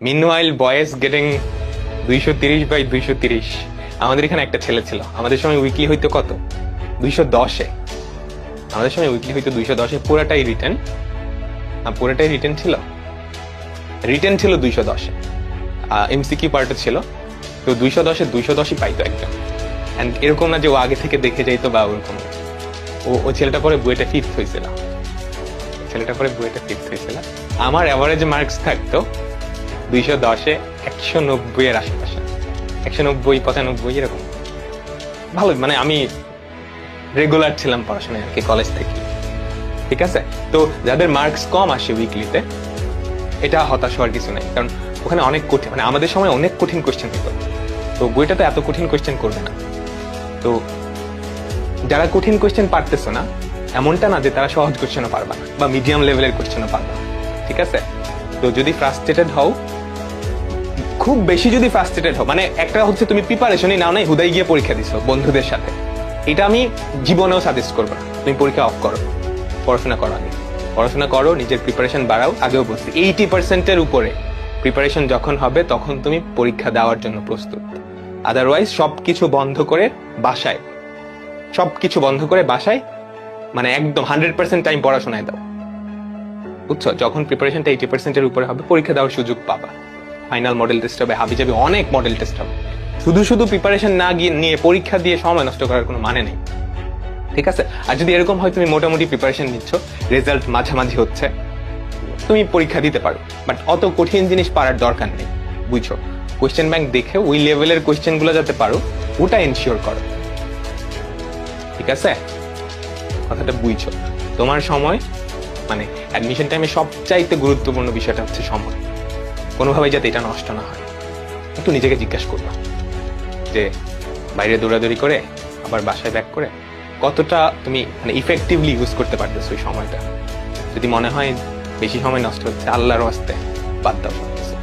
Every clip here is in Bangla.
Meanwhile boys getting 230/230। আমাদের এখানে একটা ছেলে ছিল, আমাদের সময় উইকলি হইতো কত, 210-এ। আমাদের সময় উইকলি হইতো 210-এ, পুরাটাই রিটেন। পুরাটাই রিটেন ছিল, 210-এ। এমসিকিউ পার্টও ছিল। তো 210-এ 210-ই পাইতো একদম। এন্ড এরকম না যে ও আগে থেকে দেখে যাইতো বা ওরকম। ও ছেলেটা পরে বুয়েটে ফিফথ হয়েছিল। আমার অ্যাভারেজ মার্কস থাকতো 210-এ 190-এর আশেপাশে, 190-95 এরকম। ভালো, মানে আমি রেগুলার ছিলাম পড়াশোনায় আর কি, কলেজ থেকে। ঠিক আছে, তো যাদের মার্কস কম আসে উইকলিতে, এটা হতাশ হওয়ার কিছু নাই, কারণ ওখানে অনেক কঠিন, মানে আমাদের সময় অনেক কঠিন কোয়েশ্চেন হতো। তো বইটাতে এত কঠিন কোয়েশ্চেন করবে না। তো যারা কঠিন কোয়েশ্চেন পারতেছো না, এমনটা না যে তারা সহজ কোয়েশ্চেনও পারবা না বা মিডিয়াম লেভেলের কোয়েশ্চেনও পারবা না। ঠিক আছে, তো যদি ফ্রাস্ট্রেটেড হও, খুব বেশি যদি ফ্রাস্ট্রেটেড হও, মানে একটা হচ্ছে তুমি প্রিপারেশনই নাও নাই, হুদাই গিয়ে পরীক্ষা দিছো বন্ধুদের সাথে, এটা আমি জীবনেও সাজেস্ট করবো না। তুমি পরীক্ষা অফ করো, পড়াশোনা করো, আগে পড়াশোনা করো, নিজের প্রিপারেশন বাড়াও। আগেও বলছি 80%-এর উপরে প্রিপারেশন যখন হবে তখন তুমি পরীক্ষা দেওয়ার জন্য প্রস্তুত। আদারওয়াইজ সবকিছু বন্ধ করে বাসায়, মানে একদম 100% টাইম পড়াশোনায় দাও, বুঝছো? যখন প্রিপারেশনটা 80%-এর উপরে হবে, পরীক্ষা দেওয়ার সুযোগ পাবা। ফাইনাল মডেল টেস্ট হবে, হাবিজাবি অনেক মডেল টেস্ট হবে। শুধু প্রিপারেশন না গিয়ে নিয়ে পরীক্ষা দিয়ে সময় নষ্ট করার কোনো মানে নেই। ঠিক আছে, আর যদি এরকম হয় তুমি মোটামুটি প্রিপারেশন নিচ্ছ, রেজাল্ট মাঝামাঝি হচ্ছে, তুমি পরীক্ষা দিতে পারো, বাট অত কঠিন জিনিস পারার দরকার নেই, বুঝছো? কোয়েশ্চেন ব্যাংক দেখে ওই লেভেলের কোয়েশ্চেন গুলো যাতে পারো, ওটা এনশিওর করো। ঠিক আছে, কথাটা বুঝছো? তোমার সময়, মানে অ্যাডমিশন টাইমে সবচাইতে গুরুত্বপূর্ণ বিষয়টা হচ্ছে সময়। কোনোভাবেই যাতে এটা নষ্ট না হয়। একটু নিজেকে জিজ্ঞাসা করবা যে বাইরে দৌড়াদৌড়ি করে আবার বাসায় ব্যাক করে কতটা তুমি মানে ইফেক্টিভলি ইউজ করতে পারতেছো ওই সময়টা। যদি মনে হয় বেশি সময় নষ্ট হচ্ছে, আল্লাহর ওয়াস্তে বাদ দাও সবকিছু।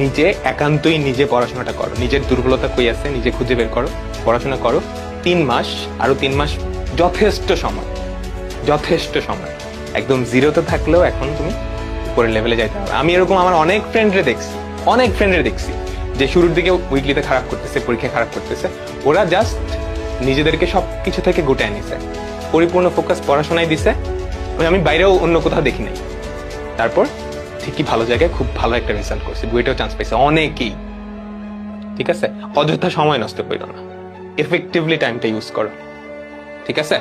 নিজে একান্তই নিজে পড়াশোনাটা করো, নিজের দুর্বলতা কই আছে নিজে খুঁজে বের করো, পড়াশোনা করো। 3 মাস, আরো 3 মাস যথেষ্ট সময়। একদম জিরোতে থাকলেও এখন তুমি উপরের লেভেলে যাইতে হবে। আমি এরকম আমার অনেক ফ্রেন্ডরে দেখছি যে শুরুর দিকে উইকলিতে খারাপ করতেছে, পরীক্ষা খারাপ করতেছে, ওরা জাস্ট নিজেদেরকে সবকিছু থেকে গুটায় নিছে, পরিপূর্ণ ফোকাস পড়াশোনায় দিছে। আমি বাইরেও অন্য কোথাও দেখি নাই, তারপর ঠিকই ভালো জায়গায় খুব ভালো একটা রেজাল্ট করছে, বুয়েটেও চান্স পাইছে অনেকেই। ঠিক আছে, অযথা সময় নষ্ট করো না, এফেক্টিভলি টাইমটা ইউজ করো। ঠিক আছে।